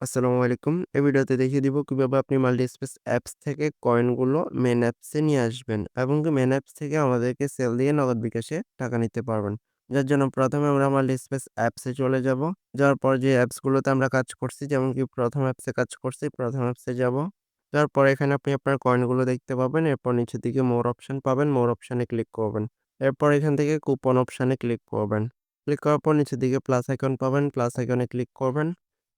আসসালামু আলাইকুম। এই ভিডিওতে দেখিয়ে দিব কিভাবে আপনি মাল্টিস্পেস অ্যাপস থেকে কয়েনগুলো মেইন অ্যাপসে নিয়ে আসবেন এবং মেইন অ্যাপস থেকে আমাদেরকে সেল দিয়ে নগদ বিকাশে টাকা নিতে পারবেন। যার জন্য প্রথমে আমরা মাল্টিস্পেস অ্যাপসে চলে যাব। যাওয়ার পর যে অ্যাপসগুলোতে আমরা কাজ করছি যেমন কি প্রথম অ্যাপসে কাজ করছি, প্রথম অ্যাপসে যাব। যাওয়ার পর এখানে আপনি আপনার কয়েনগুলো দেখতে পাবেন। এরপর নিচের দিকে মোর অপশন পাবেন, মোর অপশনে ক্লিক করবেন। এরপর এখান থেকে কুপন অপশনে ক্লিক করবেন। ক্লিক করার পর নিচের দিকে প্লাস আইকন পাবেন, প্লাস আইকনে ক্লিক করবেন।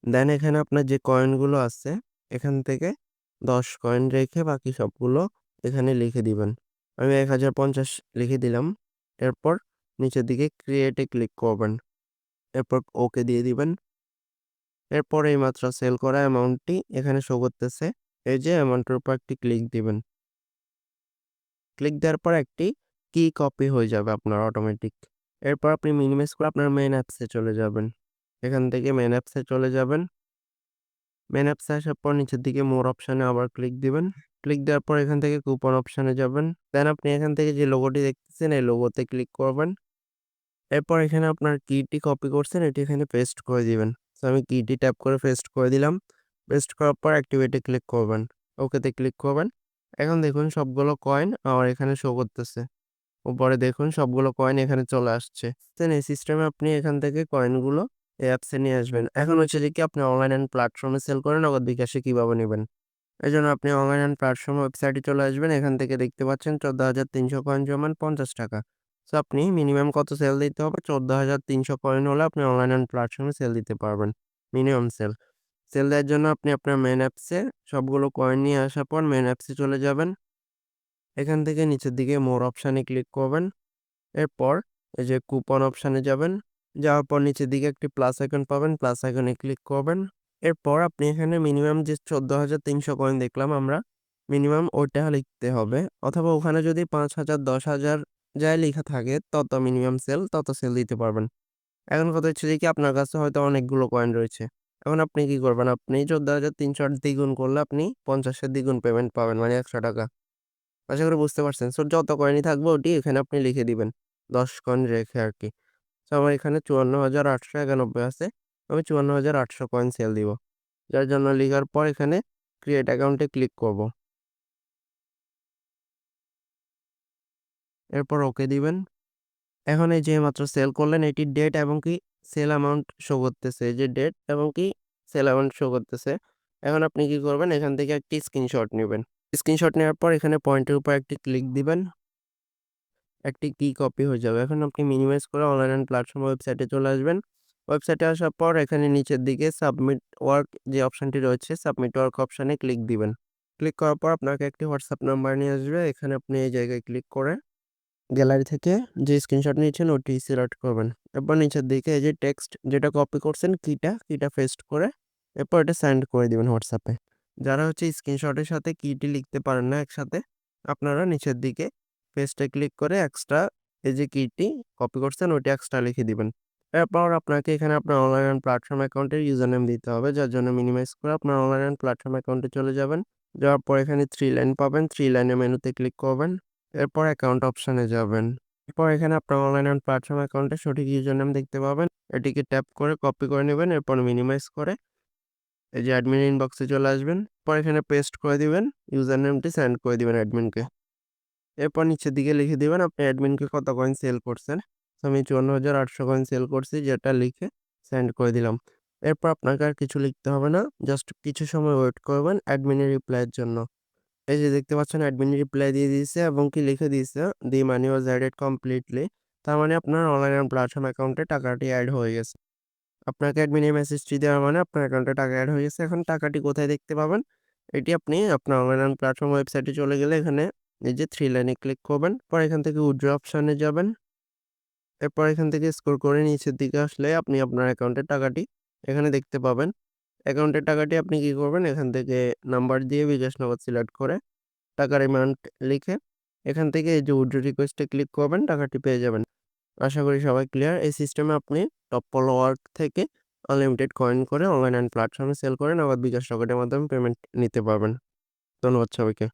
দেন এখানে আপনার যে কয়েনগুলো আছে এখান থেকে ১০ কয়েন রেখে বাকি সবগুলো এখানে লিখে দিবেন। আমি ১০৫০ লিখে দিলাম। এরপর নিচের দিকে ক্রিয়েটে ক্লিক করবেন। এরপর ওকে দিয়ে দিবেন। এরপর এইমাত্র সেল করা অ্যামাউন্টটি এখানে শো করতেছে। এই যে অ্যামাউন্টের উপর একটি ক্লিক দিবেন। ক্লিক দেওয়ার পর একটি কি কপি হয়ে যাবে আপনার অটোমেটিক। এরপর আপনি মিনিমাইজ করে আপনার মেইন অ্যাপসে চলে যাবেন। এখান থেকে মেইন অ্যাপসে চলে যাবেন। মেইন অ্যাপসে আসার পর নিচের দিকে মোর অপশনে আবার ক্লিক দিবেন। ক্লিক দেওয়ার পর এখান থেকে কুপন অপশনে যাবেন। দেন আপনি এখান থেকে যে লোগোটি দেখতেছেন এই লোগোতে ক্লিক করবেন। এরপর এখানে আপনার কিটি কপি করছেন এটি এখানে পেস্ট করে দিবেন। সো আমি কিটি ট্যাপ করে পেস্ট করে দিলাম। পেস্ট করার পর অ্যাক্টিভেটে ক্লিক করবেন। ওকেতে ক্লিক করবেন। এখন দেখুন সবগুলো কয়েন আমার এখানে শো করতেছে। উপরে দেখুন সবগুলো কয়েন এখানে চলে আসছে। দেন এই সিস্টেমে আপনি এখান থেকে কয়েনগুলো এই অ্যাপসে নিয়ে আসবেন। এখন হচ্ছে যে কি আপনি অনলাইন এন্ড প্ল্যাটফর্মে সেল করে নগদ বিকাশে কিভাবে নিবেন? এজন্য আপনি অনলাইন এন্ড প্ল্যাটফর্ম ওয়েবসাইটে চলে আসবেন। এখান থেকে দেখতে পাচ্ছেন ১৪,৩০০ কয়েন জমান ৳৫০। সো আপনি মিনিমাম কত সেল দিতে হবে? ১৪,৩০০ কয়েন হলে আপনি অনলাইন এন্ড প্ল্যাটফর্মে সেল দিতে পারবেন। Minimum sell. সেল দেওয়ার জন্য আপনি আপনার মেইন অ্যাপসে সবগুলো কয়েন নিয়ে আসার পর মেইন অ্যাপসে চলে যাবেন। এখান থেকে নিচের দিকে মোর অপশনে ক্লিক করবেন। এরপর এই যে কুপন অপশনে যাবেন। যাওয়ার পর নিচের দিকে একটি প্লাস আইকন পাবেন, প্লাস আইকনে ক্লিক করবেন। এরপর আপনি এখানে মিনিমাম যে ১৪,৩০০ কয়েন দেখলাম আমরা, মিনিমাম ওইটা লিখতে হবে। অথবা ওখানে যদি ৫,০০০, ১০,০০০ যাই লিখা থাকে তত মিনিমাম সেল, তত সেল দিতে পারবেন। এখন কথা হচ্ছে যে কি আপনার কাছে হয়তো অনেকগুলো কয়েন রয়েছে। এখন আপনি কি করবেন? আপনি ১৪,৩০০ র দ্বিগুণ করলে আপনি ৫০ এর দ্বিগুণ পেমেন্ট পাবেন মানে ৳১০০। আশা করি বুঝতে পারছেন। সো যত কয়েনই থাকবে ওটি এখানে আপনি লিখে দিবেন। ১০ কয়েন রেখে আরকি। সো আমার এখানে ৫৪,৮৯১ আছে। আমি ৫৪,৮০০ কয়েন সেল দিব। যার জন্য লিখার পর এখানে ক্রিয়েট অ্যাকাউন্টে ক্লিক করব। এরপর ওকে দিবেন। এখন এই যে মাত্র সেল করলেন এটির ডেট এবং কি সেল অ্যামাউন্ট শো করতেছে। এই যে ডেট এবং কি সেল অ্যামাউন্ট শো করতেছে। এখন আপনি কি করবেন? এখান থেকে একটি স্ক্রিনশট নিবেন। স্ক্রিনশট নেওয়ার পর এখানে পয়েন্টের উপর একটি ক্লিক দিবেন। একটি কি কপি হয়ে যাবে। এখন আপনি মিনিমাইজ করে অনলাইন এন্ড প্ল্যাটফর্ম ওয়েবসাইটে চলে আসবেন। ওয়েবসাইটে আসার পর এখানে নিচের দিকে সাবমিট ওয়ার্ক যে অপশনটি রয়েছে সাবমিট ওয়ার্ক অপশনে ক্লিক দিবেন। ক্লিক করার পর আপনাকে একটি WhatsApp নাম্বার নিয়ে আসবে। এখানে আপনি এই জায়গায় ক্লিক করে গ্যালারি থেকে যে স্ক্রিনশট নিয়েছেন ওটি সিলেক্ট করবেন। এরপর নিচের দিকে এই যে টেক্সট যেটা কপি করছেন কিটা পেস্ট করে এরপর এটা সেন্ড করে দিবেন WhatsApp এ। যারা হচ্ছে স্ক্রিনশটের সাথে কিটি লিখতে পারেন না একসাথে, আপনারা নিচের দিকে পেস্টে ক্লিক করে এক্সট্রা এই যে কিটি কপি করছেন ওইটা এক্সট্রা লিখে দিবেন। এরপর আপনাকে এখানে আপনার অনলাইন প্ল্যাটফর্ম অ্যাকাউন্টের ইউজার নেম দিতে হবে। যার জন্য মিনিমাইজ করে আপনার অনলাইন প্ল্যাটফর্ম অ্যাকাউন্টে চলে যাবেন। যাওয়ার পর এখানে 3 লাইন পাবেন। 3 লাইনের মেনুতে ক্লিক করবেন। এরপর অ্যাকাউন্ট অপশনে যাবেন। এরপর এখানে আপনার অনলাইন এন্ড প্ল্যাটফর্ম অ্যাকাউন্টের সঠিক ইউজার নেম দেখতে পাবেন। এটিকে ট্যাপ করে কপি করে নেবেন। এরপর মিনিমাইজ করে এই যে অ্যাডমিন ইনবক্সে চলে আসবেন। পর এখানে পেস্ট করে দিবেন। ইউজার নেমটি সেন্ড করে দিবেন অ্যাডমিনকে। এরপর নিচের দিকে লিখে দিবেন আপনি অ্যাডমিনকে কত কয়েন সেল করছেন। তো আমি ৫৪,৮০০ কয়েন সেল করছি যেটা লিখে সেন্ড করে দিলাম। এরপর আপনাকে আর কিছু লিখতে হবে না। জাস্ট কিছু সময় ওয়েট করবেন অ্যাডমিনের রিপ্লাইয়ের জন্য। এই যে দেখতে পাচ্ছেন অ্যাডমিন রিপ্লাই দিয়ে দিয়েছে এবং কি লিখে দিয়েছে দি মানি ওয়াজ অ্যাডেড কমপ্লিটলি। তার মানে আপনার অনলাইন প্ল্যাটফর্ম অ্যাকাউন্টে টাকাটি এড হয়ে গেছে। আপনাকে অ্যাডমিনের মেসেজটি দেওয়া মানে আপনার অ্যাকাউন্টে টাকা এড হয়ে গেছে। এখন টাকাটি কোথায় দেখতে পাবেন? এটি আপনি আপনার অনলাইন প্ল্যাটফর্ম ওয়েবসাইটে চলে গেলে এখানে এই যে 3 লাইনে ক্লিক করবেন। পরে এখান থেকে উইথড্র অপশনে যাবেন। এরপর এখান থেকে স্ক্রল করে নিচের দিকে আসলে আপনি আপনার অ্যাকাউন্টের টাকাটি এখানে দেখতে পাবেন। অ্যাকাউন্টের টাকাটি আপনি কি করবেন? এখান থেকে নাম্বার দিয়ে বিকাশ নগদ সিলেক্ট করে টাকার অ্যামাউন্ট লিখে এখান থেকে এই যে উইথড্র রিকোয়েস্টে ক্লিক করবেন টাকাটি পেয়ে যাবেন। আশা করি সবাই ক্লিয়ার। এই সিস্টেমে আপনি টপ ফলোয়ার থেকে আনলিমিটেড কয়েন করে অনলাইন এন্ড প্ল্যাটফর্মে সেল করে নগদ বিকাশ রকেটের মাধ্যমে পেমেন্ট নিতে পারবেন। ধন্যবাদ সবাইকে।